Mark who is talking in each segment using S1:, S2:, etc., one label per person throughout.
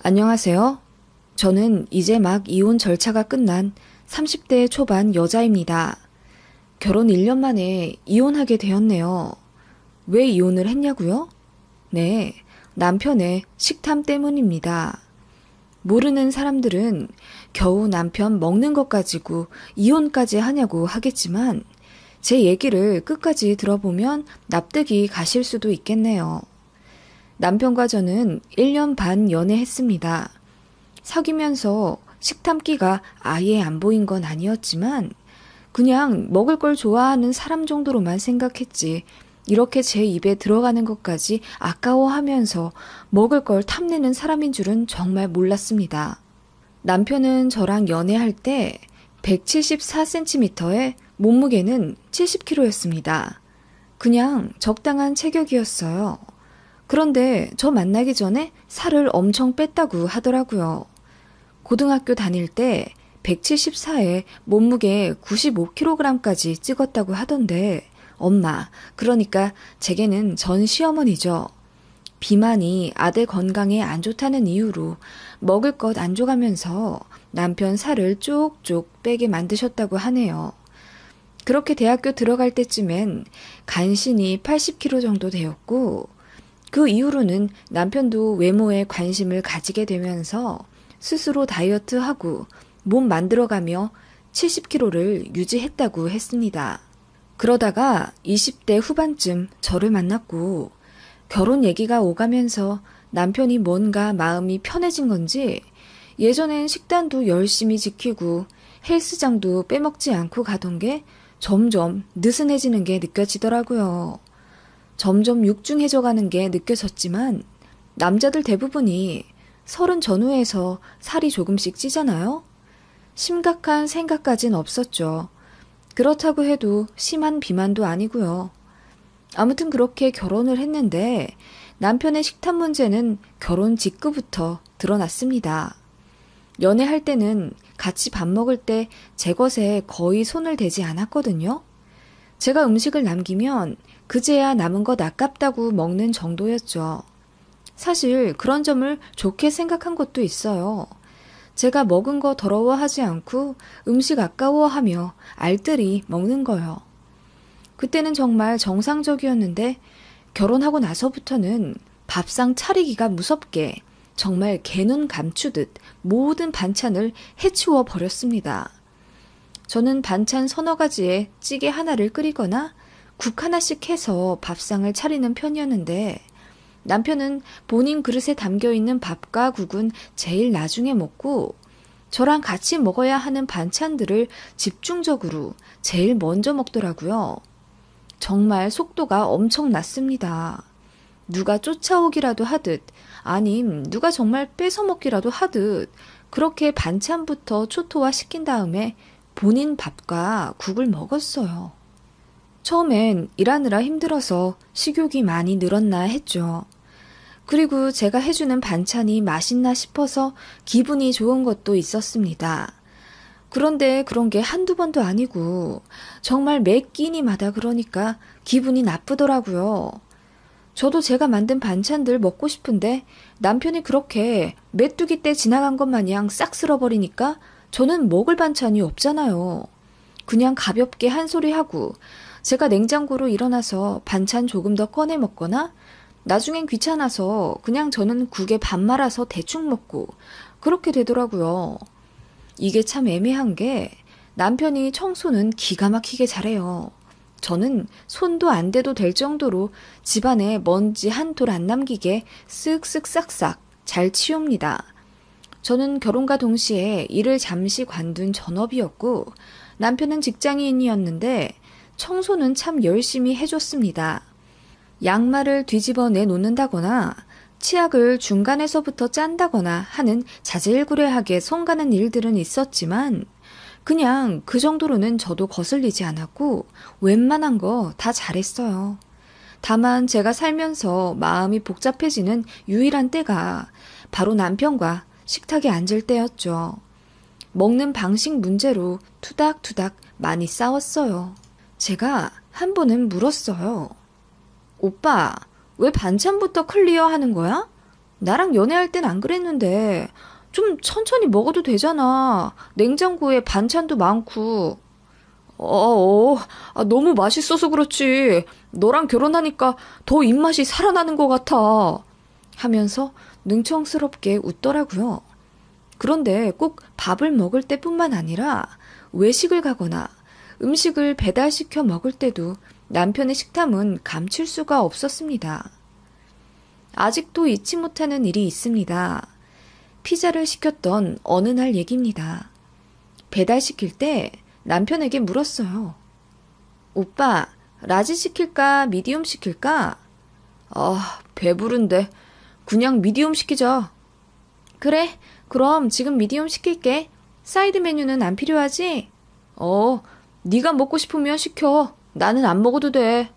S1: 안녕하세요. 저는 이제 막 이혼 절차가 끝난 30대 초반 여자입니다. 결혼 1년 만에 이혼하게 되었네요. 왜 이혼을 했냐고요? 네, 남편의 식탐 때문입니다. 모르는 사람들은 겨우 남편 먹는 것 가지고 이혼까지 하냐고 하겠지만 제 얘기를 끝까지 들어보면 납득이 가실 수도 있겠네요. 남편과 저는 1년 반 연애했습니다. 사귀면서 식탐기가 아예 안 보인 건 아니었지만 그냥 먹을 걸 좋아하는 사람 정도로만 생각했지 이렇게 제 입에 들어가는 것까지 아까워하면서 먹을 걸 탐내는 사람인 줄은 정말 몰랐습니다. 남편은 저랑 연애할 때 174cm에 몸무게는 70kg였습니다. 그냥 적당한 체격이었어요. 그런데 저 만나기 전에 살을 엄청 뺐다고 하더라고요. 고등학교 다닐 때 174에 몸무게 95kg까지 찍었다고 하던데 엄마, 그러니까 제게는 전 시어머니죠. 비만이 아들 건강에 안 좋다는 이유로 먹을 것 안 줘가면서 남편 살을 쪽쪽 빼게 만드셨다고 하네요. 그렇게 대학교 들어갈 때쯤엔 간신히 80kg 정도 되었고 그 이후로는 남편도 외모에 관심을 가지게 되면서 스스로 다이어트하고 몸 만들어가며 70kg를 유지했다고 했습니다. 그러다가 20대 후반쯤 저를 만났고 결혼 얘기가 오가면서 남편이 뭔가 마음이 편해진 건지 예전엔 식단도 열심히 지키고 헬스장도 빼먹지 않고 가던 게 점점 느슨해지는 게 느껴지더라고요. 점점 육중해져 가는 게 느껴졌지만 남자들 대부분이 30 전후에서 살이 조금씩 찌잖아요. 심각한 생각까진 없었죠. 그렇다고 해도 심한 비만도 아니고요. 아무튼 그렇게 결혼을 했는데 남편의 식탐 문제는 결혼 직후부터 드러났습니다. 연애할 때는 같이 밥 먹을 때 제 것에 거의 손을 대지 않았거든요. 제가 음식을 남기면 그제야 남은 것 아깝다고 먹는 정도였죠. 사실 그런 점을 좋게 생각한 것도 있어요. 제가 먹은 거 더러워하지 않고 음식 아까워하며 알뜰히 먹는 거요. 그때는 정말 정상적이었는데 결혼하고 나서부터는 밥상 차리기가 무섭게 정말 개눈 감추듯 모든 반찬을 해치워 버렸습니다. 저는 반찬 서너 가지에 찌개 하나를 끓이거나 국 하나씩 해서 밥상을 차리는 편이었는데 남편은 본인 그릇에 담겨있는 밥과 국은 제일 나중에 먹고 저랑 같이 먹어야 하는 반찬들을 집중적으로 제일 먼저 먹더라고요. 정말 속도가 엄청났습니다. 누가 쫓아오기라도 하듯 아님 누가 정말 뺏어 먹기라도 하듯 그렇게 반찬부터 초토화시킨 다음에 본인 밥과 국을 먹었어요. 처음엔 일하느라 힘들어서 식욕이 많이 늘었나 했죠. 그리고 제가 해주는 반찬이 맛있나 싶어서 기분이 좋은 것도 있었습니다. 그런데 그런 게 한두 번도 아니고 정말 매 끼니마다 그러니까 기분이 나쁘더라고요. 저도 제가 만든 반찬들 먹고 싶은데 남편이 그렇게 메뚜기 때 지나간 것 마냥 싹 쓸어버리니까 저는 먹을 반찬이 없잖아요. 그냥 가볍게 한 소리 하고 제가 냉장고로 일어나서 반찬 조금 더 꺼내 먹거나 나중엔 귀찮아서 그냥 저는 국에 밥 말아서 대충 먹고 그렇게 되더라고요. 이게 참 애매한 게 남편이 청소는 기가 막히게 잘해요. 저는 손도 안 대도 될 정도로 집안에 먼지 한 톨 안 남기게 쓱쓱 싹싹 잘 치웁니다. 저는 결혼과 동시에 일을 잠시 관둔 전업이었고 남편은 직장인이었는데 청소는 참 열심히 해줬습니다. 양말을 뒤집어 내놓는다거나 치약을 중간에서부터 짠다거나 하는 자질구레하게 손 가는 일들은 있었지만 그냥 그 정도로는 저도 거슬리지 않았고 웬만한 거 다 잘했어요. 다만 제가 살면서 마음이 복잡해지는 유일한 때가 바로 남편과 식탁에 앉을 때였죠. 먹는 방식 문제로 투닥투닥 많이 싸웠어요. 제가 한 번은 물었어요. 오빠, 왜 반찬부터 클리어 하는 거야? 나랑 연애할 땐 안 그랬는데 좀 천천히 먹어도 되잖아. 냉장고에 반찬도 많고. 너무 맛있어서 그렇지. 너랑 결혼하니까 더 입맛이 살아나는 것 같아. 하면서 능청스럽게 웃더라고요. 그런데 꼭 밥을 먹을 때뿐만 아니라 외식을 가거나 음식을 배달시켜 먹을 때도 남편의 식탐은 감출 수가 없었습니다. 아직도 잊지 못하는 일이 있습니다. 피자를 시켰던 어느 날 얘기입니다. 배달시킬 때 남편에게 물었어요. 오빠, 라지 시킬까, 미디움 시킬까? 배부른데. 그냥 미디움 시키자. 그래, 그럼 지금 미디움 시킬게. 사이드 메뉴는 안 필요하지? 네가 먹고 싶으면 시켜. 나는 안 먹어도 돼.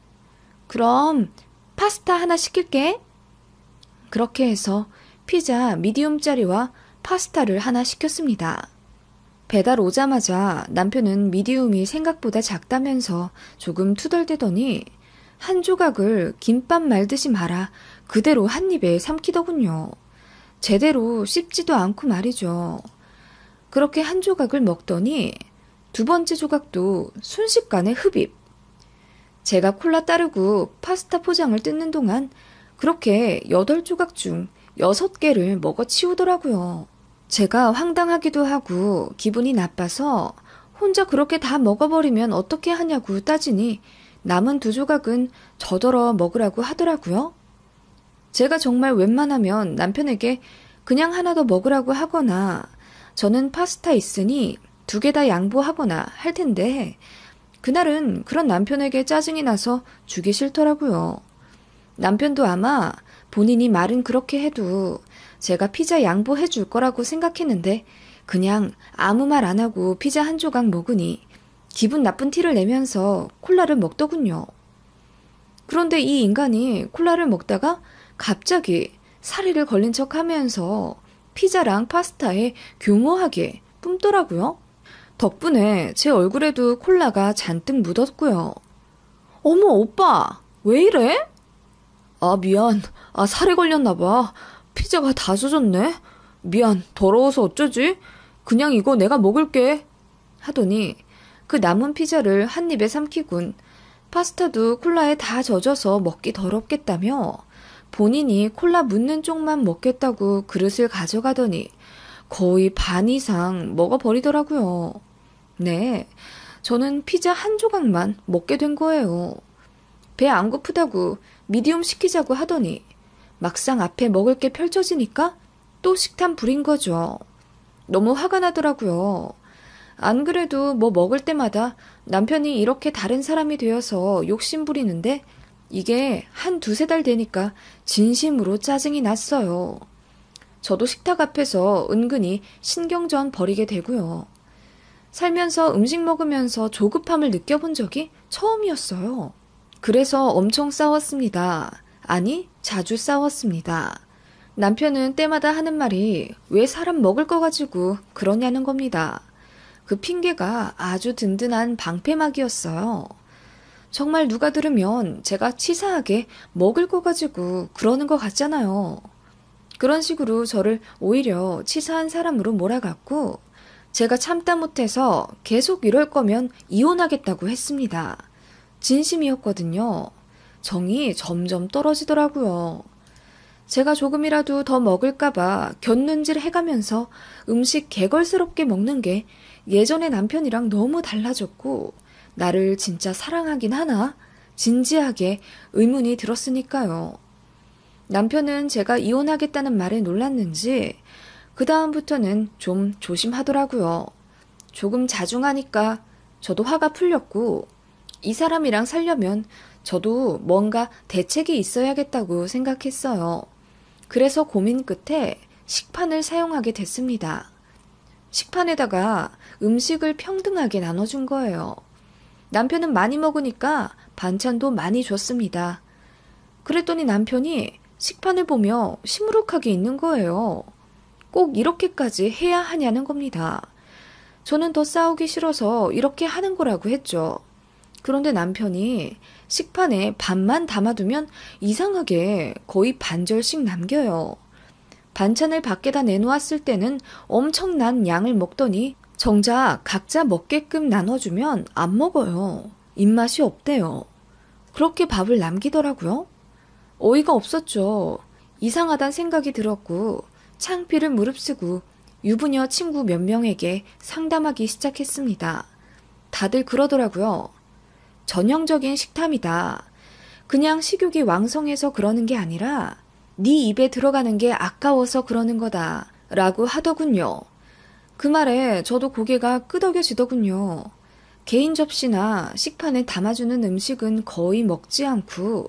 S1: 그럼 파스타 하나 시킬게. 그렇게 해서 피자 미디움짜리와 파스타를 하나 시켰습니다. 배달 오자마자 남편은 미디움이 생각보다 작다면서 조금 투덜대더니 한 조각을 김밥 말듯이 말아 그대로 한 입에 삼키더군요. 제대로 씹지도 않고 말이죠. 그렇게 한 조각을 먹더니 두 번째 조각도 순식간에 흡입. 제가 콜라 따르고 파스타 포장을 뜯는 동안 그렇게 8조각 중 6개를 먹어치우더라고요. 제가 황당하기도 하고 기분이 나빠서 혼자 그렇게 다 먹어버리면 어떻게 하냐고 따지니 남은 2조각은 저더러 먹으라고 하더라고요. 제가 정말 웬만하면 남편에게 그냥 하나 더 먹으라고 하거나 저는 파스타 있으니 2개 다 양보하거나 할 텐데 그날은 그런 남편에게 짜증이 나서 주기 싫더라고요. 남편도 아마 본인이 말은 그렇게 해도 제가 피자 양보해 줄 거라고 생각했는데 그냥 아무 말 안 하고 피자 한 조각 먹으니 기분 나쁜 티를 내면서 콜라를 먹더군요. 그런데 이 인간이 콜라를 먹다가 갑자기 사리를 걸린 척 하면서 피자랑 파스타에 교묘하게 뿜더라고요. 덕분에 제 얼굴에도 콜라가 잔뜩 묻었고요. 어머, 오빠, 왜 이래? 미안. 살에 걸렸나 봐. 피자가 다 젖었네. 미안, 더러워서 어쩌지? 그냥 이거 내가 먹을게. 하더니 그 남은 피자를 한 입에 삼키군 파스타도 콜라에 다 젖어서 먹기 더럽겠다며 본인이 콜라 묻는 쪽만 먹겠다고 그릇을 가져가더니 거의 반 이상 먹어버리더라고요. 네, 저는 피자 한 조각만 먹게 된 거예요. 배 안 고프다고 미디움 시키자고 하더니 막상 앞에 먹을 게 펼쳐지니까 또 식탐 부린 거죠. 너무 화가 나더라고요. 안 그래도 뭐 먹을 때마다 남편이 이렇게 다른 사람이 되어서 욕심 부리는데 이게 한 2-3달 되니까 진심으로 짜증이 났어요. 저도 식탁 앞에서 은근히 신경전 벌이게 되고요. 살면서 음식 먹으면서 조급함을 느껴본 적이 처음이었어요. 그래서 엄청 싸웠습니다. 아니, 자주 싸웠습니다. 남편은 때마다 하는 말이 왜 사람 먹을 거 가지고 그러냐는 겁니다. 그 핑계가 아주 든든한 방패막이었어요. 정말 누가 들으면 제가 치사하게 먹을 거 가지고 그러는 것 같잖아요. 그런 식으로 저를 오히려 치사한 사람으로 몰아갔고 제가 참다 못해서 계속 이럴 거면 이혼하겠다고 했습니다. 진심이었거든요. 정이 점점 떨어지더라고요. 제가 조금이라도 더 먹을까봐 곁눈질 해가면서 음식 개걸스럽게 먹는 게 예전의 남편이랑 너무 달라졌고 나를 진짜 사랑하긴 하나? 진지하게 의문이 들었으니까요. 남편은 제가 이혼하겠다는 말에 놀랐는지 그 다음부터는 좀 조심하더라고요. 조금 자중하니까 저도 화가 풀렸고 이 사람이랑 살려면 저도 뭔가 대책이 있어야겠다고 생각했어요. 그래서 고민 끝에 식판을 사용하게 됐습니다. 식판에다가 음식을 평등하게 나눠준 거예요. 남편은 많이 먹으니까 반찬도 많이 줬습니다. 그랬더니 남편이 식판을 보며 시무룩하게 있는 거예요. 꼭 이렇게까지 해야 하냐는 겁니다. 저는 더 싸우기 싫어서 이렇게 하는 거라고 했죠. 그런데 남편이 식판에 밥만 담아두면 이상하게 거의 반절씩 남겨요. 반찬을 밖에다 내놓았을 때는 엄청난 양을 먹더니 정작 각자 먹게끔 나눠주면 안 먹어요. 입맛이 없대요. 그렇게 밥을 남기더라고요. 어이가 없었죠. 이상하단 생각이 들었고 창피를 무릅쓰고 유부녀 친구 몇 명에게 상담하기 시작했습니다. 다들 그러더라고요. 전형적인 식탐이다. 그냥 식욕이 왕성해서 그러는 게 아니라 네 입에 들어가는 게 아까워서 그러는 거다 라고 하더군요. 그 말에 저도 고개가 끄덕여지더군요. 개인 접시나 식판에 담아주는 음식은 거의 먹지 않고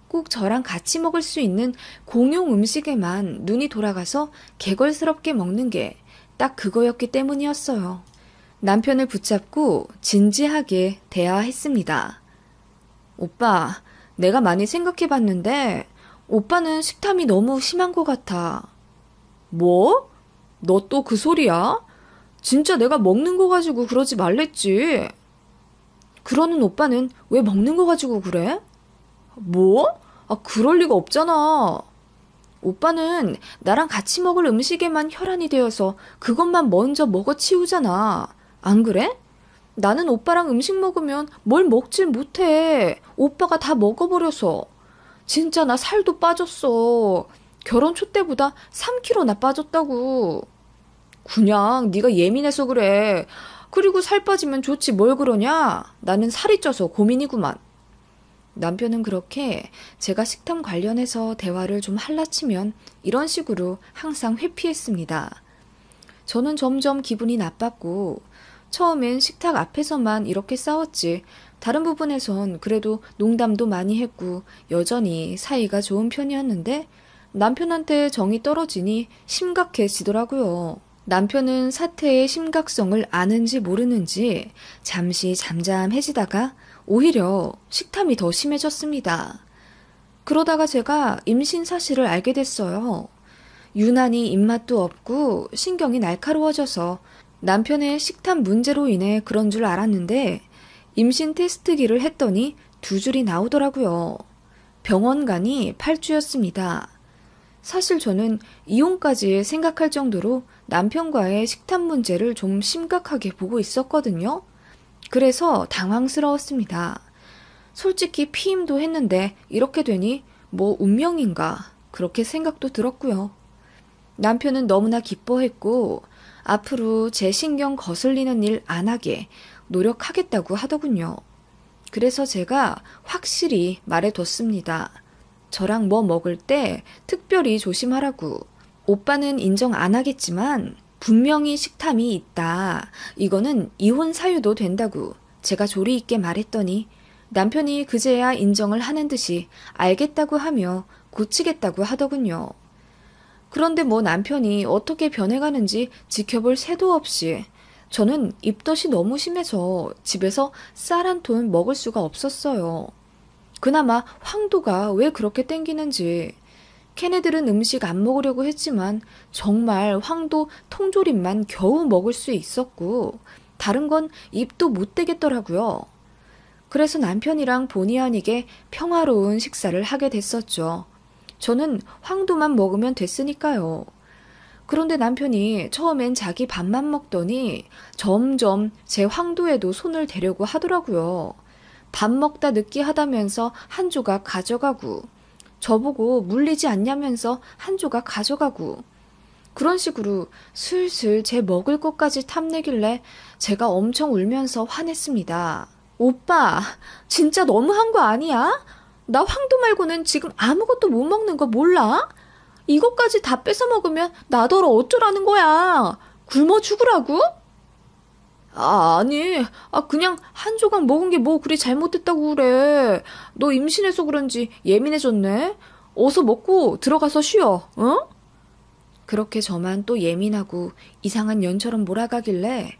S1: 꼭 저랑 같이 먹을 수 있는 공용 음식에만 눈이 돌아가서 개걸스럽게 먹는 게 딱 그거였기 때문이었어요. 남편을 붙잡고 진지하게 대화했습니다. 오빠, 내가 많이 생각해봤는데 오빠는 식탐이 너무 심한 것 같아. 뭐? 너 또 그 소리야? 진짜 내가 먹는 거 가지고 그러지 말랬지. 그러는 오빠는 왜 먹는 거 가지고 그래? 뭐? 그럴 리가 없잖아. 오빠는 나랑 같이 먹을 음식에만 혈안이 되어서 그것만 먼저 먹어치우잖아. 안 그래? 나는 오빠랑 음식 먹으면 뭘 먹질 못해. 오빠가 다 먹어버려서. 진짜 나 살도 빠졌어. 결혼 초 때보다 3kg나 빠졌다고. 그냥 네가 예민해서 그래. 그리고 살 빠지면 좋지 뭘 그러냐? 나는 살이 쪄서 고민이구만. 남편은 그렇게 제가 식탐 관련해서 대화를 좀 할라치면 이런 식으로 항상 회피했습니다. 저는 점점 기분이 나빴고 처음엔 식탁 앞에서만 이렇게 싸웠지 다른 부분에선 그래도 농담도 많이 했고 여전히 사이가 좋은 편이었는데 남편한테 정이 떨어지니 심각해지더라고요. 남편은 사태의 심각성을 아는지 모르는지 잠시 잠잠해지다가 오히려 식탐이 더 심해졌습니다. 그러다가 제가 임신 사실을 알게 됐어요. 유난히 입맛도 없고 신경이 날카로워져서 남편의 식탐 문제로 인해 그런 줄 알았는데 임신 테스트기를 했더니 2줄이 나오더라고요. 병원 간이 8주였습니다. 사실 저는 이혼까지 생각할 정도로 남편과의 식탐 문제를 좀 심각하게 보고 있었거든요. 그래서 당황스러웠습니다. 솔직히 피임도 했는데 이렇게 되니 뭐 운명인가 그렇게 생각도 들었고요. 남편은 너무나 기뻐했고 앞으로 제 신경 거슬리는 일 안 하게 노력하겠다고 하더군요. 그래서 제가 확실히 말해뒀습니다. 저랑 뭐 먹을 때 특별히 조심하라고. 오빠는 인정 안 하겠지만 분명히 식탐이 있다. 이거는 이혼 사유도 된다고 제가 조리 있게 말했더니 남편이 그제야 인정을 하는 듯이 알겠다고 하며 고치겠다고 하더군요. 그런데 뭐 남편이 어떻게 변해가는지 지켜볼 새도 없이 저는 입덧이 너무 심해서 집에서 쌀 한 톤 먹을 수가 없었어요. 그나마 황도가 왜 그렇게 땡기는지. 걔네들은 음식 안 먹으려고 했지만 정말 황도 통조림만 겨우 먹을 수 있었고 다른 건 입도 못 대겠더라고요. 그래서 남편이랑 본의 아니게 평화로운 식사를 하게 됐었죠. 저는 황도만 먹으면 됐으니까요. 그런데 남편이 처음엔 자기 밥만 먹더니 점점 제 황도에도 손을 대려고 하더라고요. 밥 먹다 느끼하다면서 한 조각 가져가고 저보고 물리지 않냐면서 한 조각 가져가고 그런 식으로 슬슬 제 먹을 것까지 탐내길래 제가 엄청 울면서 화냈습니다. 오빠, 진짜 너무한 거 아니야? 나 황도 말고는 지금 아무것도 못 먹는 거 몰라? 이것까지 다 뺏어 먹으면 나더러 어쩌라는 거야? 굶어 죽으라고? 아니, 그냥 한 조각 먹은 게 뭐 그리 잘못됐다고 그래. 너 임신해서 그런지 예민해졌네. 어서 먹고 들어가서 쉬어, 응? 그렇게 저만 또 예민하고 이상한 년처럼 몰아가길래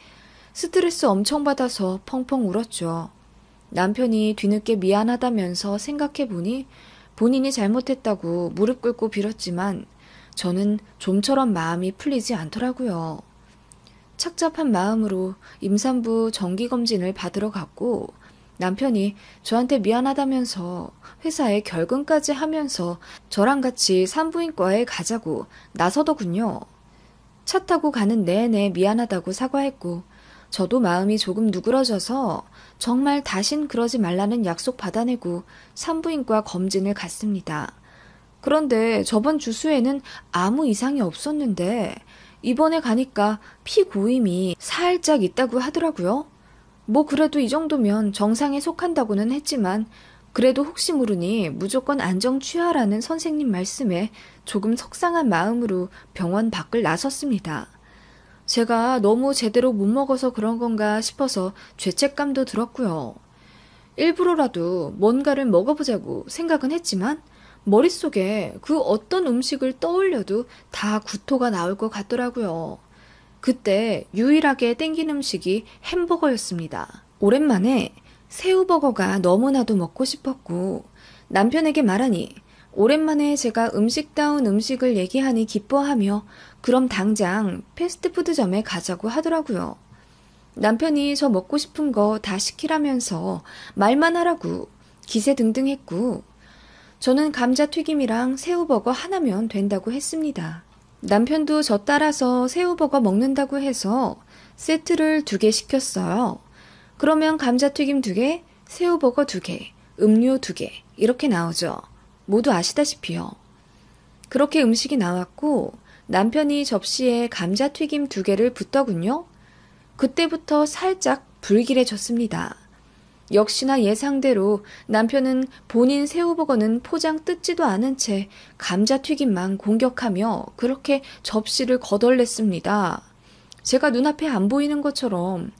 S1: 스트레스 엄청 받아서 펑펑 울었죠. 남편이 뒤늦게 미안하다면서 생각해보니 본인이 잘못했다고 무릎 꿇고 빌었지만 저는 좀처럼 마음이 풀리지 않더라고요. 착잡한 마음으로 임산부 정기검진을 받으러 갔고 남편이 저한테 미안하다면서 회사에 결근까지 하면서 저랑 같이 산부인과에 가자고 나서더군요. 차 타고 가는 내내 미안하다고 사과했고 저도 마음이 조금 누그러져서 정말 다신 그러지 말라는 약속 받아내고 산부인과 검진을 갔습니다. 그런데 저번 주수에는 아무 이상이 없었는데 이번에 가니까 피 고임이 살짝 있다고 하더라고요. 뭐 그래도 이 정도면 정상에 속한다고는 했지만 그래도 혹시 모르니 무조건 안정 취하라는 선생님 말씀에 조금 속상한 마음으로 병원 밖을 나섰습니다. 제가 너무 제대로 못 먹어서 그런 건가 싶어서 죄책감도 들었고요. 일부러라도 뭔가를 먹어보자고 생각은 했지만 머릿속에 그 어떤 음식을 떠올려도 다 구토가 나올 것 같더라고요. 그때 유일하게 땡긴 음식이 햄버거였습니다. 오랜만에 새우버거가 너무나도 먹고 싶었고 남편에게 말하니 오랜만에 제가 음식다운 음식을 얘기하니 기뻐하며 그럼 당장 패스트푸드점에 가자고 하더라고요. 남편이 저 먹고 싶은 거 다 시키라면서 말만 하라고 기세등등했고 저는 감자튀김이랑 새우버거 하나면 된다고 했습니다. 남편도 저 따라서 새우버거 먹는다고 해서 세트를 2개 시켰어요. 그러면 감자튀김 2개, 새우버거 2개, 음료 2개 이렇게 나오죠. 모두 아시다시피요. 그렇게 음식이 나왔고 남편이 접시에 감자튀김 2개를 붓더군요. 그때부터 살짝 불길해졌습니다. 역시나 예상대로 남편은 본인 새우버거는 포장 뜯지도 않은 채 감자튀김만 공격하며 그렇게 접시를 거덜냈습니다. 제가 눈앞에 안 보이는 것처럼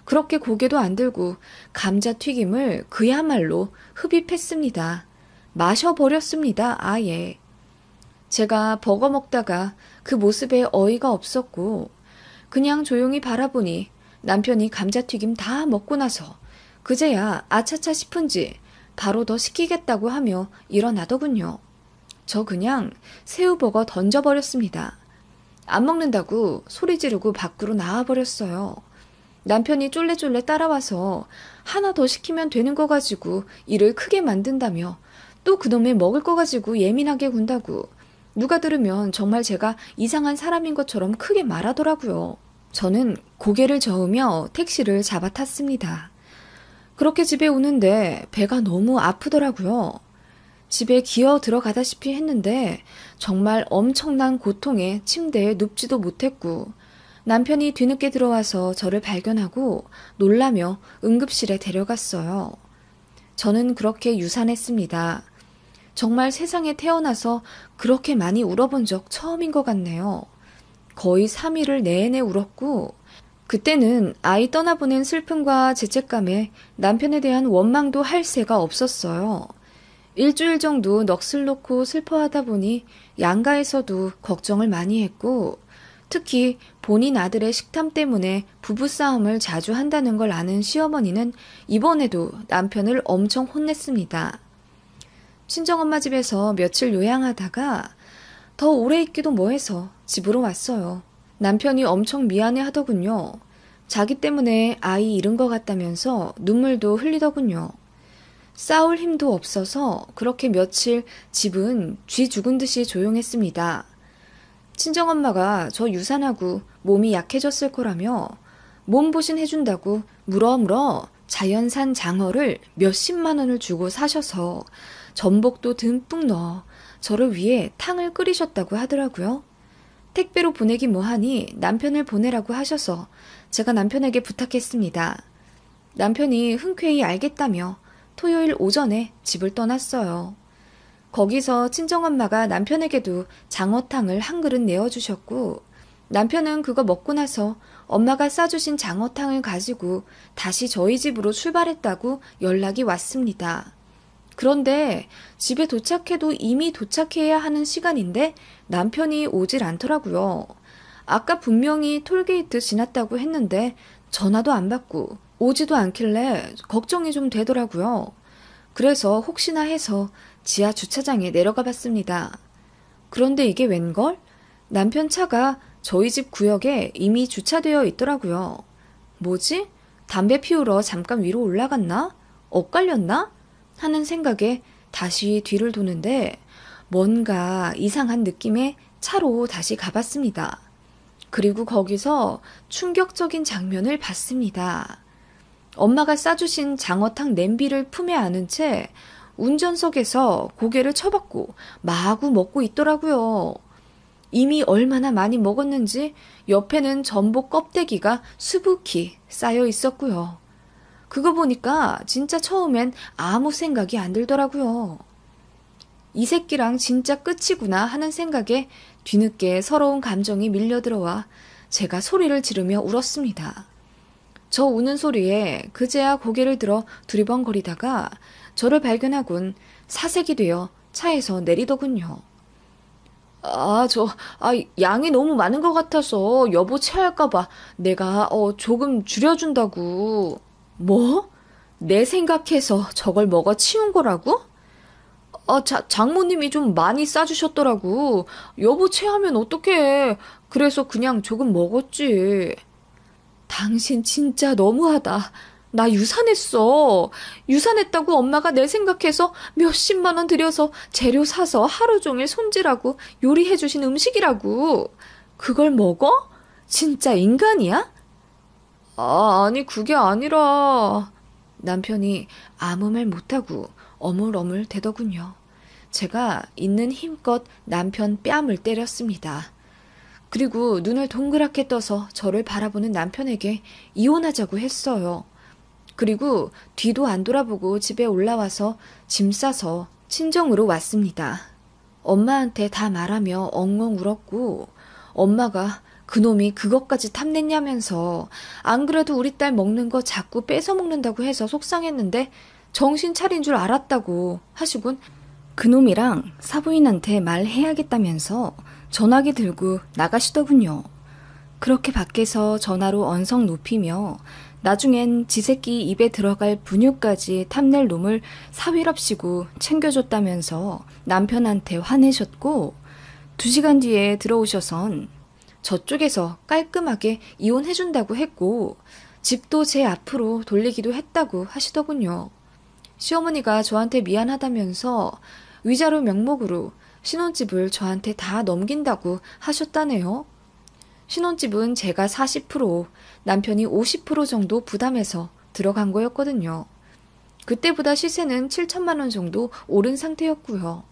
S1: 그렇게 고개도 안 들고 감자튀김을 그야말로 흡입했습니다. 마셔버렸습니다. 아예. 제가 버거 먹다가 그 모습에 어이가 없었고 그냥 조용히 바라보니 남편이 감자튀김 다 먹고 나서 그제야 아차차 싶은지 바로 더 시키겠다고 하며 일어나더군요. 저 그냥 새우버거 던져버렸습니다. 안 먹는다고 소리 지르고 밖으로 나와버렸어요. 남편이 쫄래쫄래 따라와서 하나 더 시키면 되는 거 가지고 일을 크게 만든다며 또 그놈의 먹을 거 가지고 예민하게 군다고 누가 들으면 정말 제가 이상한 사람인 것처럼 크게 말하더라고요. 저는 고개를 저으며 택시를 잡아 탔습니다. 그렇게 집에 오는데 배가 너무 아프더라고요. 집에 기어 들어가다시피 했는데 정말 엄청난 고통에 침대에 눕지도 못했고 남편이 뒤늦게 들어와서 저를 발견하고 놀라며 응급실에 데려갔어요. 저는 그렇게 유산했습니다. 정말 세상에 태어나서 그렇게 많이 울어본 적 처음인 것 같네요. 거의 3일을 내내 울었고 그때는 아이 떠나보낸 슬픔과 죄책감에 남편에 대한 원망도 할 새가 없었어요. 일주일 정도 넋을 놓고 슬퍼하다 보니 양가에서도 걱정을 많이 했고 특히 본인 아들의 식탐 때문에 부부싸움을 자주 한다는 걸 아는 시어머니는 이번에도 남편을 엄청 혼냈습니다. 친정엄마 집에서 며칠 요양하다가 더 오래 있기도 뭐해서 집으로 왔어요. 남편이 엄청 미안해 하더군요. 자기 때문에 아이 잃은 것 같다면서 눈물도 흘리더군요. 싸울 힘도 없어서 그렇게 며칠 집은 쥐 죽은 듯이 조용했습니다. 친정엄마가 저 유산하고 몸이 약해졌을 거라며 몸보신 해준다고 물어물어 자연산 장어를 몇십만 원을 주고 사셔서 전복도 듬뿍 넣어 저를 위해 탕을 끓이셨다고 하더라고요. 택배로 보내기 뭐하니 남편을 보내라고 하셔서 제가 남편에게 부탁했습니다. 남편이 흔쾌히 알겠다며 토요일 오전에 집을 떠났어요. 거기서 친정엄마가 남편에게도 장어탕을 한 그릇 내어주셨고 남편은 그거 먹고 나서 엄마가 싸주신 장어탕을 가지고 다시 저희 집으로 출발했다고 연락이 왔습니다. 그런데 집에 도착해도 이미 도착해야 하는 시간인데 남편이 오질 않더라고요. 아까 분명히 톨게이트 지났다고 했는데 전화도 안 받고 오지도 않길래 걱정이 좀 되더라고요. 그래서 혹시나 해서 지하 주차장에 내려가 봤습니다. 그런데 이게 웬걸? 남편 차가 저희 집 구역에 이미 주차되어 있더라고요. 뭐지? 담배 피우러 잠깐 위로 올라갔나? 엇갈렸나? 하는 생각에 다시 뒤를 도는데 뭔가 이상한 느낌에 차로 다시 가봤습니다. 그리고 거기서 충격적인 장면을 봤습니다. 엄마가 싸주신 장어탕 냄비를 품에 안은 채 운전석에서 고개를 쳐박고 마구 먹고 있더라고요. 이미 얼마나 많이 먹었는지 옆에는 전복 껍데기가 수북히 쌓여 있었고요. 그거 보니까 진짜 처음엔 아무 생각이 안 들더라고요. 이 새끼랑 진짜 끝이구나 하는 생각에 뒤늦게 서러운 감정이 밀려들어와 제가 소리를 지르며 울었습니다. 저 우는 소리에 그제야 고개를 들어 두리번거리다가 저를 발견하곤 사색이 되어 차에서 내리더군요. 양이 너무 많은 것 같아서 여보 체할까봐 내가 조금 줄여준다고. 뭐? 내 생각해서 저걸 먹어 치운 거라고? 장모님이 좀 많이 싸주셨더라고. 여보 체하면 어떡해. 그래서 그냥 조금 먹었지. 당신 진짜 너무하다. 나 유산했어. 유산했다고 엄마가 내 생각해서 몇십만 원 들여서 재료 사서 하루 종일 손질하고 요리해주신 음식이라고. 그걸 먹어? 진짜 인간이야? 아니 그게 아니라. 남편이 아무 말 못하고 어물어물 대더군요. 제가 있는 힘껏 남편 뺨을 때렸습니다. 그리고 눈을 동그랗게 떠서 저를 바라보는 남편에게 이혼하자고 했어요. 그리고 뒤도 안 돌아보고 집에 올라와서 짐 싸서 친정으로 왔습니다. 엄마한테 다 말하며 엉엉 울었고 엄마가 그놈이 그것까지 탐냈냐면서 안 그래도 우리 딸 먹는 거 자꾸 뺏어 먹는다고 해서 속상했는데 정신 차린 줄 알았다고 하시곤 그놈이랑 사부인한테 말해야겠다면서 전화기 들고 나가시더군요. 그렇게 밖에서 전화로 언성 높이며 나중엔 지 새끼 입에 들어갈 분유까지 탐낼 놈을 사위랍시고 챙겨줬다면서 남편한테 화내셨고 2시간 뒤에 들어오셔선 저쪽에서 깔끔하게 이혼해준다고 했고 집도 제 앞으로 돌리기도 했다고 하시더군요. 시어머니가 저한테 미안하다면서 위자료 명목으로 신혼집을 저한테 다 넘긴다고 하셨다네요. 신혼집은 제가 40%, 남편이 50% 정도 부담해서 들어간 거였거든요. 그때보다 시세는 7천만 원 정도 오른 상태였고요.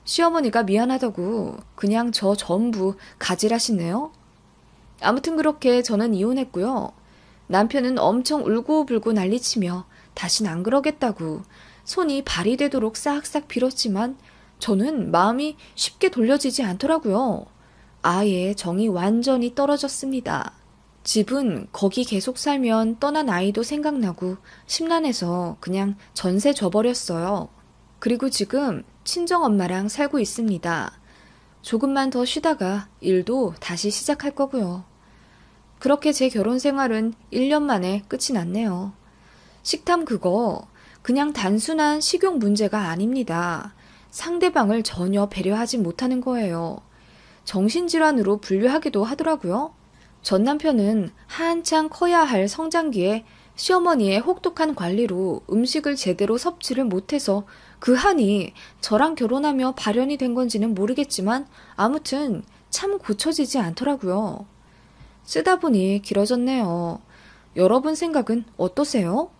S1: 시어머니가 미안하다고 그냥 저 전부 가지라시네요. 아무튼 그렇게 저는 이혼했고요. 남편은 엄청 울고불고 난리치며 다신 안 그러겠다고 손이 발이 되도록 싹싹 빌었지만 저는 마음이 쉽게 돌려지지 않더라고요. 아예 정이 완전히 떨어졌습니다. 집은 거기 계속 살면 떠난 아이도 생각나고 심란해서 그냥 전세 줘버렸어요. 그리고 지금 친정엄마랑 살고 있습니다. 조금만 더 쉬다가 일도 다시 시작할 거고요. 그렇게 제 결혼 생활은 1년 만에 끝이 났네요. 식탐 그거 그냥 단순한 식욕 문제가 아닙니다. 상대방을 전혀 배려하지 못하는 거예요. 정신질환으로 분류하기도 하더라고요. 전 남편은 한창 커야 할 성장기에 시어머니의 혹독한 관리로 음식을 제대로 섭취를 못해서 그 한이 저랑 결혼하며 발현이 된 건지는 모르겠지만 아무튼 참 고쳐지지 않더라고요. 쓰다 보니 길어졌네요. 여러분 생각은 어떠세요?